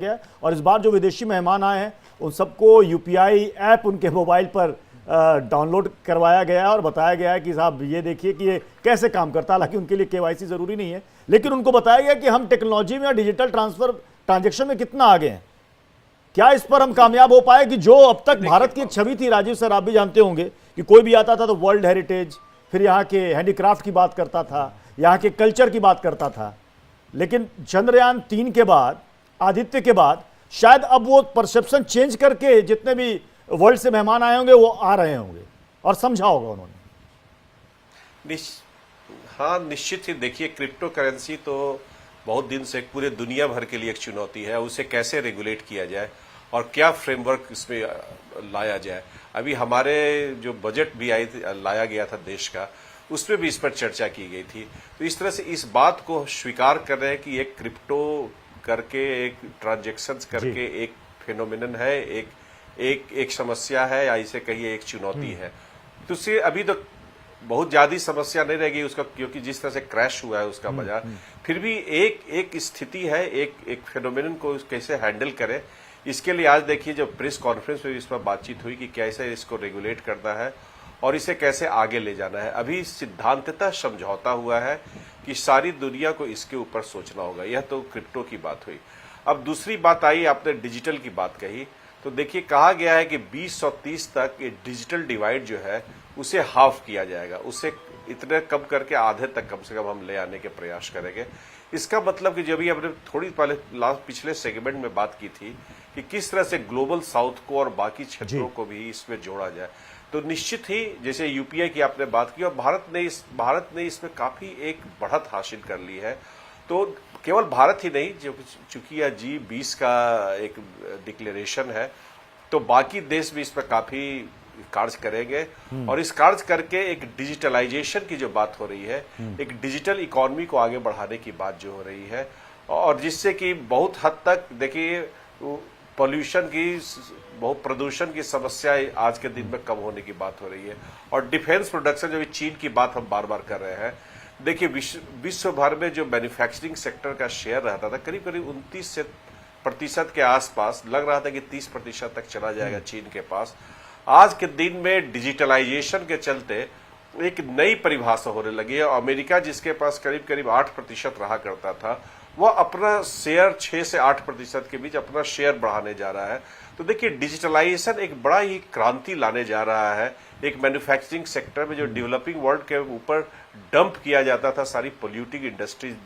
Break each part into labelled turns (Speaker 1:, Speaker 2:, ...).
Speaker 1: गया। और इस बार जो विदेशी मेहमान आए हैं उन सबको यूपीआई ऐप उनके मोबाइल पर डाउनलोड करवाया गया है और बताया गया है कि साहब ये देखिए कि ये कैसे काम करता है। हालांकि उनके लिए केवाईसी जरूरी नहीं है, लेकिन उनको बताया गया कि हम टेक्नोलॉजी में और डिजिटल ट्रांजेक्शन में कितना आगे हैं। क्या इस पर हम कामयाब हो पाए कि जो अब तक भारत की एक छवि थी, राजीव सर आप भी जानते होंगे कि कोई भी आता था तो वर्ल्ड हेरिटेज, फिर यहाँ के हैंडीक्राफ्ट की बात करता था, यहाँ के कल्चर की बात करता था, लेकिन चंद्रयान 3 के बाद, आदित्य के बाद शायद अब वो परसेप्शन चेंज करके जितने भी वर्ल्ड से मेहमान आए होंगे वो आ रहे होंगे और समझा होगा उन्होंने।
Speaker 2: हाँ, निश्चित ही। देखिए, क्रिप्टो करेंसी तो बहुत दिन से पूरे दुनिया भर के लिए एक चुनौती है। उसे कैसे रेगुलेट किया जाए और क्या फ्रेमवर्क इसमें लाया जाए। अभी हमारे जो बजट भी लाया गया था देश का, उसमें भी इस पर चर्चा की गई थी। तो इस तरह से इस बात को स्वीकार कर रहे हैं कि एक क्रिप्टो करके, एक ट्रांजेक्शन्स करके एक फिनोमिनन है, एक समस्या है, या इसे कहिए एक चुनौती है। तो उससे अभी तो बहुत ज्यादा समस्या नहीं रहेगी उसका, क्योंकि जिस तरह से क्रैश हुआ है उसका बाजार, फिर भी एक स्थिति है, एक फिनोमिनन को कैसे हैंडल करें। इसके लिए आज देखिए जब प्रेस कॉन्फ्रेंस में इस पर बातचीत हुई कि कैसे इसको रेगुलेट करना है और इसे कैसे आगे ले जाना है। अभी सिद्धांततः समझौता हुआ है कि सारी दुनिया को इसके ऊपर सोचना होगा। यह तो क्रिप्टो की बात हुई। अब दूसरी बात आई, आपने डिजिटल की बात कही, तो देखिए कहा गया है कि 2030 तक ये डिजिटल डिवाइड जो है उसे हाफ किया जाएगा। उसे इतने कम करके आधे तक कम से कम हम ले आने के प्रयास करेंगे। इसका मतलब कि जब भी हमने थोड़ी पहले पिछले सेगमेंट में बात की थी कि किस तरह से ग्लोबल साउथ को और बाकी क्षेत्रों को भी इसमें जोड़ा जाए, तो निश्चित ही जैसे यूपीआई की आपने बात की और भारत ने इसमें काफी एक बढ़त हासिल कर ली है। तो केवल भारत ही नहीं, जो चूंकि यह G20 का एक डिक्लेरेशन है, तो बाकी देश भी इस पर काफी कार्य करेंगे। और इस कार्य करके एक डिजिटलाइजेशन की जो बात हो रही है, एक डिजिटल इकोनॉमी को आगे बढ़ाने की बात जो हो रही है, और जिससे कि बहुत हद तक देखिए प्रदूषण की समस्या आज के दिन में कम होने की बात हो रही है। और डिफेंस प्रोडक्शन, जो चीन की बात हम बार बार कर रहे हैं, देखिए विश्व भर में जो मैन्युफैक्चरिंग सेक्टर का शेयर रहता था करीब करीब 29% के आसपास, लग रहा था कि 30% तक चला जाएगा चीन के पास। आज के दिन में डिजिटलाइजेशन के चलते एक नई परिभाषा होने लगी है। अमेरिका जिसके पास करीब करीब 8% रहा करता था, वह अपना शेयर 6 से 8% के बीच अपना शेयर बढ़ाने जा रहा है। तो देखिए डिजिटलाइजेशन एक बड़ा ही क्रांति लाने जा रहा है। एक मैन्युफैक्चरिंग सेक्टर में जो डेवलपिंग वर्ल्ड के ऊपर डंप किया जाता था सारी पोल्यूटिंग इंडस्ट्रीज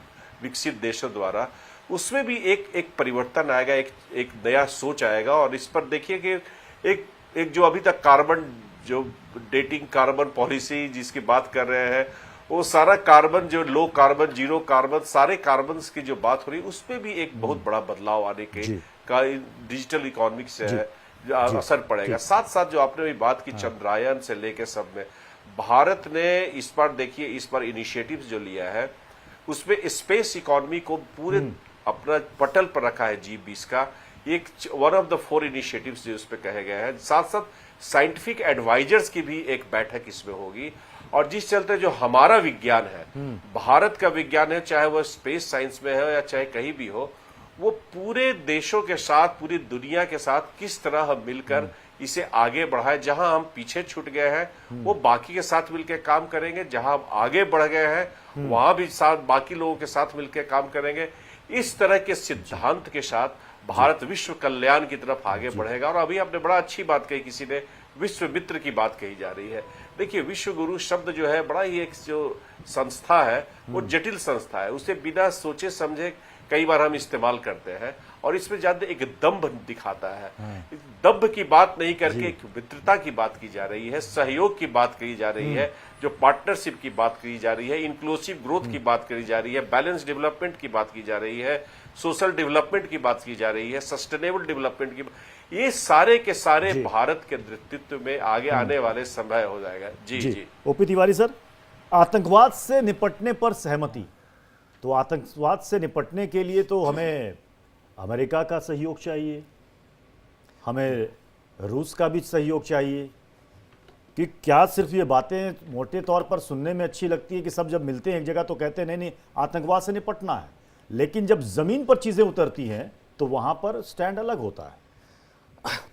Speaker 2: विकसित देशों द्वारा, उसमें भी एक परिवर्तन आएगा, एक नया सोच आएगा। और इस पर देखिए कि एक जो अभी तक कार्बन जो डेटिंग कार्बन पॉलिसी जिसकी बात कर रहे हैं, वो सारा कार्बन जो लो कार्बन, जीरो कार्बन, सारे कार्बन की जो बात हो रही है, उसपे भी एक बहुत बड़ा बदलाव आने के का डिजिटल इकोनॉमिक से है असर पड़ेगा। साथ साथ जो आपने भी बात की चंद्रयान से लेके सब में, भारत ने इस बार देखिए इस बार इनिशिएटिव्स जो लिया है उसमें स्पेस इकोनॉमी को पूरे अपना पटल पर रखा है। G20 का एक वन ऑफ द 4 इनिशिएटिव्स जो उस पर कहे गए हैं। साथ साथ साइंटिफिक एडवाइजर्स की भी एक बैठक इसमें होगी। और जिस चलते जो हमारा विज्ञान है, भारत का विज्ञान है, चाहे वह स्पेस साइंस में है या चाहे कहीं भी हो, वो पूरे देशों के साथ, पूरी दुनिया के साथ किस तरह हम मिलकर इसे आगे बढ़ाए। जहां हम पीछे छूट गए हैं वो बाकी के साथ मिलकर काम करेंगे, जहां हम आगे बढ़ गए हैं वहां भी साथ बाकी लोगों के साथ मिलकर काम करेंगे। इस तरह के सिद्धांत के साथ भारत विश्व कल्याण की तरफ आगे बढ़ेगा। और अभी आपने बड़ा अच्छी बात कही, किसी ने विश्व मित्र की बात कही जा रही है। देखिए विश्व गुरु शब्द जो है बड़ा ही एक जो संस्था है वो जटिल संस्था है, उसे बिना सोचे समझे कई बार हम इस्तेमाल करते हैं और इसमें ज्यादा एक दंभ दिखाता है। दंभ की बात नहीं करके एक मित्रता की बात की जा रही है, सहयोग की बात कही जा रही है, जो पार्टनरशिप की बात कही जा रही है, इंक्लूसिव ग्रोथ की बात कही जा रही है, बैलेंस डेवलपमेंट की बात की जा रही है, सोशल डेवलपमेंट की बात की जा रही है, सस्टेनेबल डेवलपमेंट की। ये सारे के सारे भारत के नेतृत्व में आगे आने वाले समय हो जाएगा। जी
Speaker 1: ओपी तिवारी सर, आतंकवाद से निपटने पर सहमति, तो आतंकवाद से निपटने के लिए तो हमें अमेरिका का सहयोग चाहिए, हमें रूस का भी सहयोग चाहिए। कि क्या सिर्फ ये बातें मोटे तौर पर सुनने में अच्छी लगती है कि सब जब मिलते हैं एक जगह तो कहते हैं नहीं नहीं आतंकवाद से निपटना है, लेकिन जब जमीन पर चीजें उतरती हैं
Speaker 3: तो वहां पर स्टैंड अलग होता है।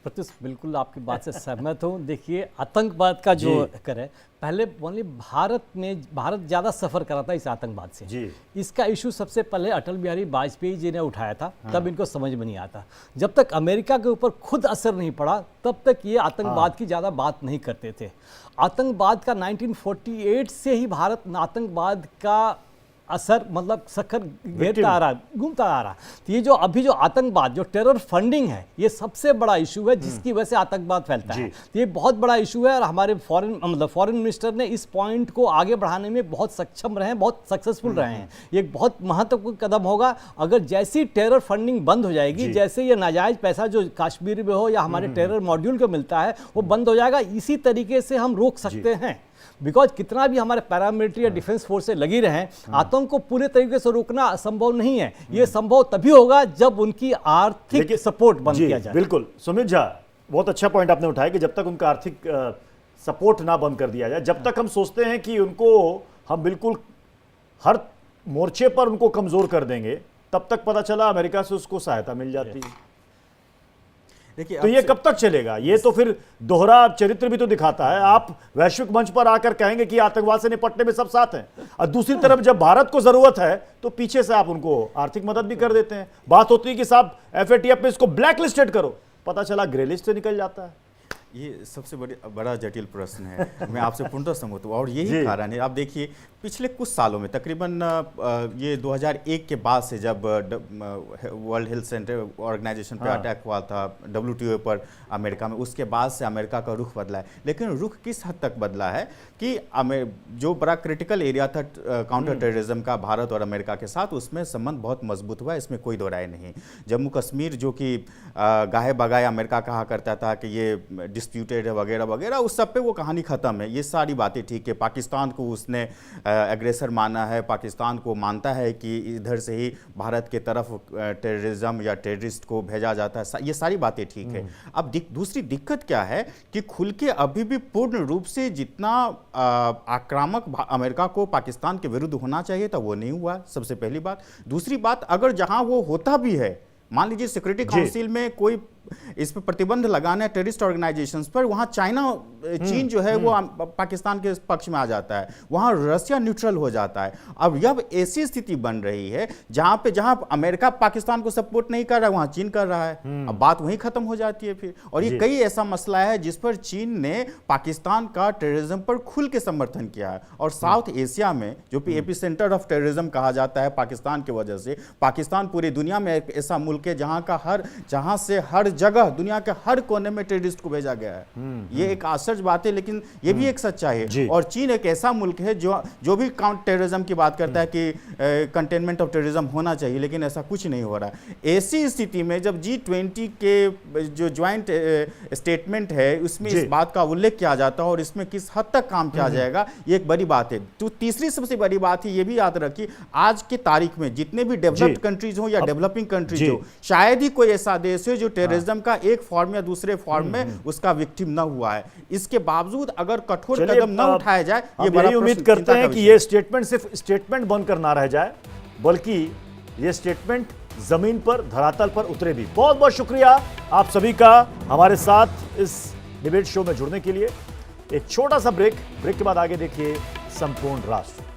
Speaker 4: प्रत्युष बिल्कुल आपकी बात से सहमत हूँ। देखिए आतंकवाद का जो करे, पहले ओनली भारत ज़्यादा सफ़र करा था इस आतंकवाद से
Speaker 1: जी।
Speaker 4: इसका इशू सबसे पहले अटल बिहारी वाजपेयी जी ने उठाया था, तब इनको समझ में नहीं आता। जब तक अमेरिका के ऊपर खुद असर नहीं पड़ा तब तक ये आतंकवाद की ज़्यादा बात नहीं करते थे। आतंकवाद का 1948 से ही भारत आतंकवाद का असर मतलब सखर घेरता आ रहा, घूमता आ रहा। तो ये जो अभी जो आतंकवाद जो टेरर फंडिंग है, ये सबसे बड़ा इशू है जिसकी वजह से आतंकवाद फैलता है। तो ये बहुत बड़ा इशू है और हमारे फॉरेन मिनिस्टर ने इस पॉइंट को आगे बढ़ाने में बहुत सक्षम रहे हैं, बहुत सक्सेसफुल रहे हैं। ये एक बहुत महत्वपूर्ण कदम होगा। अगर जैसी टेरर फंडिंग बंद हो जाएगी, जैसे ये नाजायज पैसा जो कश्मीर में हो या हमारे टेरर मॉड्यूल को मिलता है वो बंद हो जाएगा। इसी तरीके से हम रोक सकते हैं, बिकॉज कितना भी हमारे पैरामिलिट्री या डिफेंस फोर्सें लगी रहें, आतंक को पूरे तरीके से रोकना असंभव नहीं है। ये संभव तभी होगा जब उनकी आर्थिक सपोर्ट बंद किया जाए।
Speaker 1: बिल्कुल सुमित झा, बहुत अच्छा पॉइंट आपने उठाया कि जब तक उनका आर्थिक सपोर्ट ना बंद कर दिया जाए, जब तक हम सोचते हैं कि उनको हम बिल्कुल हर मोर्चे पर उनको कमजोर कर देंगे, तब तक पता चला अमेरिका से उसको सहायता मिल जाती है।
Speaker 3: देखिए
Speaker 1: तो ये कब तक चलेगा? ये तो फिर दोहरा चरित्र भी तो दिखाता है। आप वैश्विक मंच पर आकर कहेंगे कि आतंकवाद से निपटने में सब साथ हैं, और दूसरी तरफ जब भारत को जरूरत है तो पीछे से आप उनको आर्थिक मदद भी कर देते हैं। बात होती है कि साहब FATF पे इसको ब्लैक लिस्टेड करो, पता चला ग्रे लिस्ट से निकल जाता है।
Speaker 3: ये सबसे बड़ा जटिल प्रश्न है। मैं आपसे पूर्णतः सहमत हूँ और यही कारण है। आप देखिए पिछले कुछ सालों में तकरीबन ये 2001 के बाद से जब वर्ल्ड हेल्थ सेंटर ऑर्गेनाइजेशन पर अटैक हुआ था, WTO पर अमेरिका में, उसके बाद से अमेरिका का रुख बदला है। लेकिन रुख किस हद तक बदला है कि जो बड़ा क्रिटिकल एरिया था काउंटर टेररिज्म का भारत और अमेरिका के साथ, उसमें संबंध बहुत मजबूत हुआ है, इसमें कोई दो राय नहीं। जम्मू कश्मीर जो कि गाहे बगाए अमेरिका कहा करता था कि ये डिस्प्यूटेड है वगैरह वगैरह, उस सब पे वो कहानी खत्म है। ये सारी बातें ठीक है। पाकिस्तान को उसने एग्रेसर माना है, पाकिस्तान को मानता है कि इधर से ही भारत के तरफ टेररिज्म या टेररिस्ट को भेजा जाता है, ये सारी बातें ठीक है। अब दूसरी दिक्कत क्या है कि खुल के अभी भी पूर्ण रूप से जितना आक्रामक अमेरिका को पाकिस्तान के विरुद्ध होना चाहिए था वो नहीं हुआ, सबसे पहली बात। दूसरी बात, अगर जहां वो होता भी है, मान लीजिए सिक्योरिटी काउंसिल में कोई इस पर प्रतिबंध लगाना है टेररिस्ट ऑर्गेनाइजेशंस पर, वहां चीन जो है वो पाकिस्तान के पक्ष में आ जाता है, वहां रशिया न्यूट्रल हो जाता है। अब ऐसी स्थिति बन रही है जहां अमेरिका पाकिस्तान को सपोर्ट नहीं कर रहा है, वहां चीन कर रहा है। अब बात वहीं खत्म हो जाती है फिर। और ये कई ऐसा मसला है जिस पर चीन ने पाकिस्तान का टेररिज्म पर खुल के समर्थन किया है। और साउथ एशिया में जो एपी सेंटर ऑफ टेररिज्म कहा जाता है पाकिस्तान की वजह से, पाकिस्तान पूरी दुनिया में एक ऐसा मुल्क है जहां से हर जगह दुनिया के हर कोने में टेररिस्ट को भेजा गया है। ये एक आश्चर्य बात है, लेकिन ये भी एक सच्चाई है। और चीन एक ऐसा मुल्क है जो भी काउंटर टेररिज्म की बात करता है कि कंटेनमेंट ऑफ टेररिज्म होना चाहिए, लेकिन ऐसा कुछ नहीं हो रहा है। ऐसी स्थिति में जब G20 के जो ज्वाइंट स्टेटमेंट है उसमें इस बात का उल्लेख किया जाता है और इसमें किस हद तक काम किया जाएगा, ये एक बड़ी बात है। तो तीसरी सबसे बड़ी बात है, ये भी याद रखिए, आज की तारीख में जितने भी डेवलप्ड कंट्रीज हो या डेवलपिंग कंट्रीज हो, शायद ही कोई ऐसा देश है जो टेररिज्म का एक फॉर्म या दूसरे फॉर्म में उसका विक्टिम न हुआ है। इसके बावजूद अगर कठोर कदम न उठाया जाए, ये बड़ा
Speaker 1: उम्मीद करते हैं कि ये स्टेटमेंट सिर्फ स्टेटमेंट बनकर ना रह जाए, बल्कि ये स्टेटमेंट जमीन पर, धरातल पर उतरे भी। बहुत बहुत शुक्रिया आप सभी का हमारे साथ इस डिबेट शो में जुड़ने के लिए। एक छोटा सा ब्रेक के बाद आगे देखिए संपूर्ण राष्ट्र।